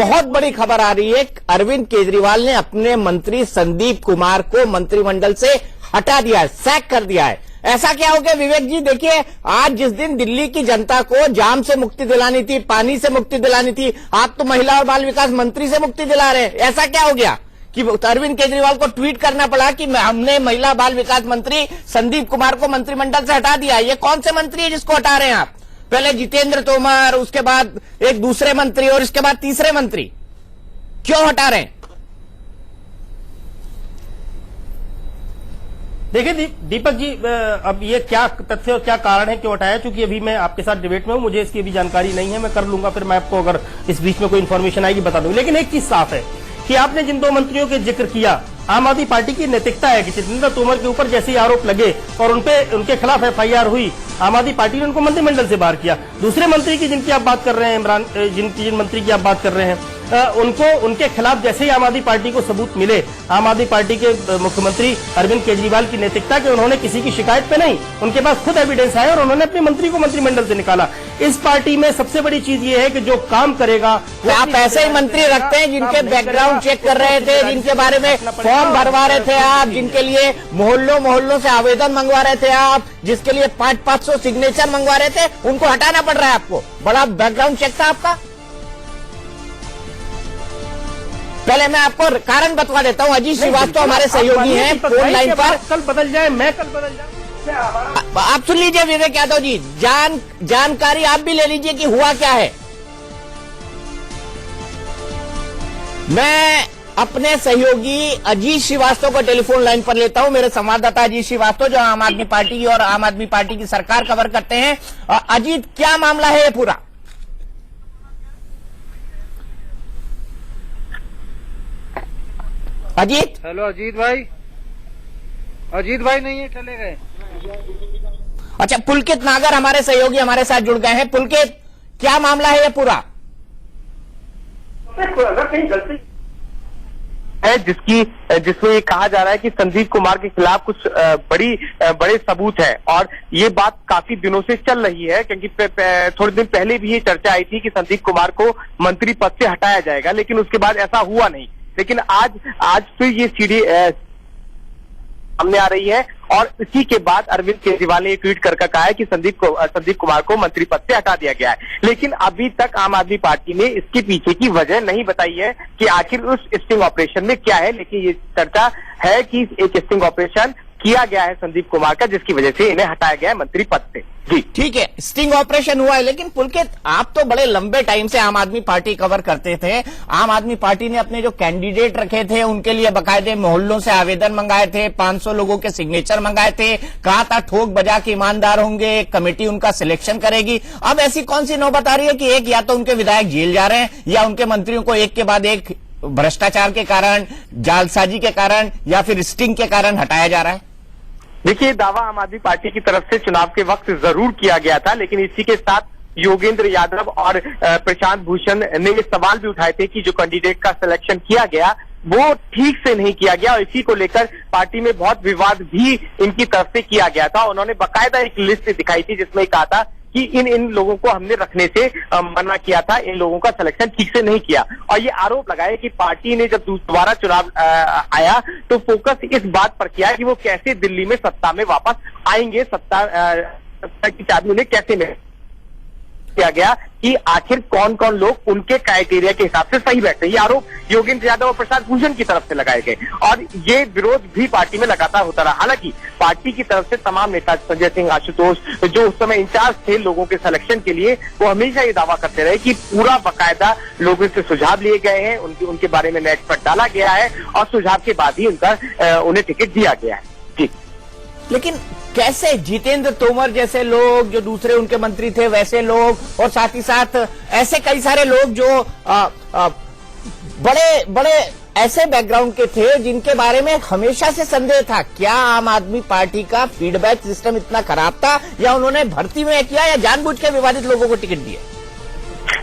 बहुत बड़ी खबर आ रही है। अरविंद केजरीवाल ने अपने मंत्री संदीप कुमार को मंत्रिमंडल से हटा दिया है, सैक कर दिया है। ऐसा क्या हो गया विवेक जी? देखिए, आज जिस दिन दिल्ली की जनता को जाम से मुक्ति दिलानी थी, पानी से मुक्ति दिलानी थी, आप तो महिला और बाल विकास मंत्री से मुक्ति दिला रहे हैं। ऐसा क्या हो गया कि अरविंद केजरीवाल को ट्वीट करना पड़ा कि हमने महिला बाल विकास मंत्री संदीप कुमार को मंत्रिमंडल से हटा दिया? ये कौन से मंत्री है जिसको हटा रहे हैं आप? पहले जितेंद्र तोमर, उसके बाद एक दूसरे मंत्री और इसके बाद तीसरे मंत्री, क्यों हटा रहे हैं? देखिए दीपक जी, अब ये क्या तथ्य और क्या कारण है क्यों हटाया, क्योंकि अभी मैं आपके साथ डिबेट में हूं, मुझे इसकी अभी जानकारी नहीं है। मैं कर लूंगा, फिर मैं आपको अगर इस बीच में कोई इन्फॉर्मेशन आएगी बता दूंगा। लेकिन एक चीज साफ है कि आपने जिन दो मंत्रियों के जिक्र किया, आम आदमी पार्टी की नैतिकता है कि जितेंद्र तोमर के ऊपर जैसे ही आरोप लगे और उनके खिलाफ FIR हुई, आम आदमी पार्टी ने उनको मंत्रिमंडल से बाहर किया। दूसरे मंत्री की जिनकी आप बात कर रहे हैं, जिन मंत्री की आप बात कर रहे हैं, उनके खिलाफ जैसे ही आम आदमी पार्टी को सबूत मिले, आम आदमी पार्टी के मुख्यमंत्री अरविंद केजरीवाल की नैतिकता के उन्होंने किसी की शिकायत पे नहीं, उनके पास खुद एविडेंस है और उन्होंने अपने मंत्री को मंत्रिमंडल से निकाला। इस पार्टी में सबसे बड़ी चीज ये है कि जो काम करेगा, आप ऐसे ही मंत्री रखते हैं जिनके बैकग्राउंड चेक कर रहे थे, जिनके बारे में फॉर्म भरवा रहे थे आप, जिनके लिए मोहल्लों से आवेदन मंगवा रहे थे आप, जिसके लिए 500 सिग्नेचर मंगवा रहे थे, उनको हटाना पड़ रहा है आपको। बड़ा बैकग्राउंड चेक था आपका। पहले मैं आपको कारण बतवा देता हूं। अजीत श्रीवास्तव हमारे सहयोगी हैं फोन लाइन पर। कल बदल जाए, मैं कल बदल जाऊं, आप सुन लीजिए विवेक यादव जी, जानकारी आप भी ले लीजिए कि हुआ क्या है। मैं अपने सहयोगी अजीत श्रीवास्तव को टेलीफोन लाइन पर लेता हूं, मेरे संवाददाता अजीत श्रीवास्तव जो आम आदमी पार्टी और आम आदमी पार्टी की सरकार कवर करते हैं। अजीत, क्या मामला है ये पूरा? अजीत, हेलो अजीत भाई नहीं है, चले गए। अच्छा, पुलकित नागर हमारे सहयोगी हमारे साथ जुड़ गए हैं। पुलकित, क्या मामला है ये पूरा? है जिसमें ये कहा जा रहा है कि संदीप कुमार के खिलाफ कुछ बड़े सबूत है, और ये बात काफी दिनों से चल रही है, क्योंकि थोड़े दिन पहले भी ये चर्चा आई थी कि संदीप कुमार को मंत्री पद से हटाया जाएगा, लेकिन उसके बाद ऐसा हुआ नहीं। लेकिन आज फिर ये सीढ़ी सामने आ रही है, और इसी के बाद अरविंद केजरीवाल ने ट्वीट कर कहा है कि संदीप कुमार को मंत्री पद से हटा दिया गया है। लेकिन अभी तक आम आदमी पार्टी ने इसके पीछे की वजह नहीं बताई है कि आखिर उस स्टिंग ऑपरेशन में क्या है। लेकिन ये चर्चा है कि एक स्टिंग ऑपरेशन किया गया है संदीप कुमार का, जिसकी वजह से इन्हें हटाया गया है मंत्री पद से। जी ठीक है, स्टिंग ऑपरेशन हुआ है। लेकिन पुलकित, आप तो बड़े लंबे टाइम से आम आदमी पार्टी कवर करते थे। आम आदमी पार्टी ने अपने जो कैंडिडेट रखे थे उनके लिए बकायदे मोहल्लों से आवेदन मंगाए थे, 500 लोगों के सिग्नेचर मंगाए थे, कहा था ठोक बजा के ईमानदार होंगे, एक कमेटी उनका सिलेक्शन करेगी। अब ऐसी कौन सी नौबत आ रही है कि एक या तो उनके विधायक जेल जा रहे हैं, या उनके मंत्रियों को एक के बाद एक भ्रष्टाचार के कारण, जालसाजी के कारण, या फिर स्टिंग के कारण हटाया जा रहा है? देखिए, दावा आम आदमी पार्टी की तरफ से चुनाव के वक्त जरूर किया गया था, लेकिन इसी के साथ योगेंद्र यादव और प्रशांत भूषण ने ये सवाल भी उठाए थे कि जो कैंडिडेट का सिलेक्शन किया गया वो ठीक से नहीं किया गया, और इसी को लेकर पार्टी में बहुत विवाद भी इनकी तरफ से किया गया था। उन्होंने बाकायदा एक लिस्ट दिखाई थी जिसमें कहा था कि इन लोगों को हमने रखने से मना किया था, इन लोगों का सिलेक्शन ठीक से नहीं किया। और ये आरोप लगाया कि पार्टी ने जब दोबारा चुनाव आया तो फोकस इस बात पर किया कि वो कैसे दिल्ली में सत्ता में वापस आएंगे, सत्ता की चाबी उन्हें कैसे मिले। किया गया कि आखिर कौन कौन लोग उनके क्राइटेरिया के हिसाब से सही बैठे। ये आरोप योगेंद्र यादव और प्रशांत भूषण की तरफ से लगाए गए, और ये विरोध भी पार्टी में लगातार होता रहा। हालांकि पार्टी की तरफ से तमाम नेता, संजय सिंह, आशुतोष, जो उस समय इंचार्ज थे लोगों के सिलेक्शन के लिए, वो हमेशा ये दावा करते रहे कि पूरा बाकायदा लोगों से सुझाव लिए गए हैं, उनके बारे में नेट पर डाला गया है, और सुझाव के बाद ही उन्हें टिकट दिया गया है। जी, लेकिन कैसे जितेंद्र तोमर जैसे लोग, जो दूसरे उनके मंत्री थे वैसे लोग, और साथ ही साथ ऐसे कई सारे लोग जो बड़े ऐसे बैकग्राउंड के थे जिनके बारे में हमेशा से संदेह था, क्या आम आदमी पार्टी का फीडबैक सिस्टम इतना खराब था, या उन्होंने भर्ती में किया, या जानबूझ के विवादित लोगों को टिकट दिए?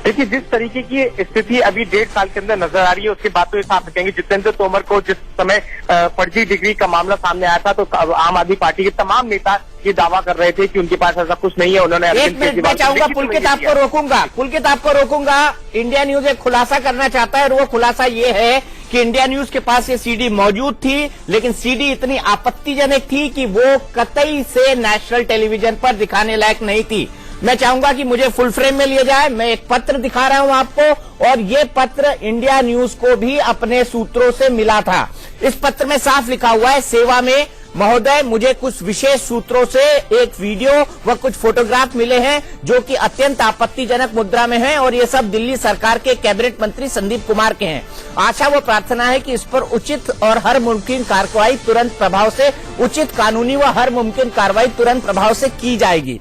देखिए, जिस तरीके की स्थिति अभी 1.5 साल के अंदर नजर आ रही है, उसकी बात तो साफ रखेंगे। जितेंद्र तोमर को जिस समय फर्जी डिग्री का मामला सामने आया था, तो आम आदमी पार्टी के तमाम नेता ये दावा कर रहे थे कि उनके पास ऐसा कुछ नहीं है। उन्होंने एक मिनट मैं चाहूंगा, पुलकित आपको रोकूंगा। इंडिया न्यूज एक खुलासा करना चाहता है और वो खुलासा ये है कि इंडिया न्यूज के पास ये सीडी मौजूद थी, लेकिन सीडी इतनी आपत्तिजनक थी कि वो कतई से नेशनल टेलीविजन पर दिखाने लायक नहीं थी। मैं चाहूंगा कि मुझे फुल फ्रेम में लिया जाए। मैं एक पत्र दिखा रहा हूं आपको, और ये पत्र इंडिया न्यूज को भी अपने सूत्रों से मिला था। इस पत्र में साफ लिखा हुआ है, सेवा में महोदय, मुझे कुछ विशेष सूत्रों से एक वीडियो व कुछ फोटोग्राफ मिले हैं जो कि अत्यंत आपत्तिजनक मुद्रा में हैं, और ये सब दिल्ली सरकार के कैबिनेट मंत्री संदीप कुमार के हैं। आशा व प्रार्थना है कि इस पर उचित और हर मुमकिन कार्रवाई तुरंत प्रभाव से, उचित कानूनी व हर मुमकिन कार्रवाई तुरंत प्रभाव से की जाएगी।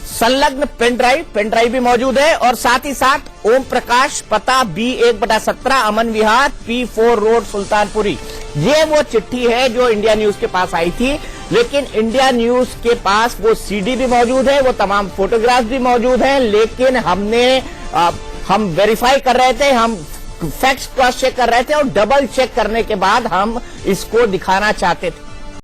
संलग्न पेन ड्राइव भी मौजूद है, और साथ ही साथ ओम प्रकाश, पता B1/17 अमन विहार, P4 रोड, सुल्तानपुरी। ये वो चिट्ठी है जो इंडिया न्यूज के पास आई थी, लेकिन इंडिया न्यूज के पास वो सीडी भी मौजूद है, वो तमाम फोटोग्राफ भी मौजूद हैं, लेकिन हम वेरीफाई कर रहे थे, हम फैक्ट्स क्रॉस चेक कर रहे थे, और डबल चेक करने के बाद हम इसको दिखाना चाहते थे।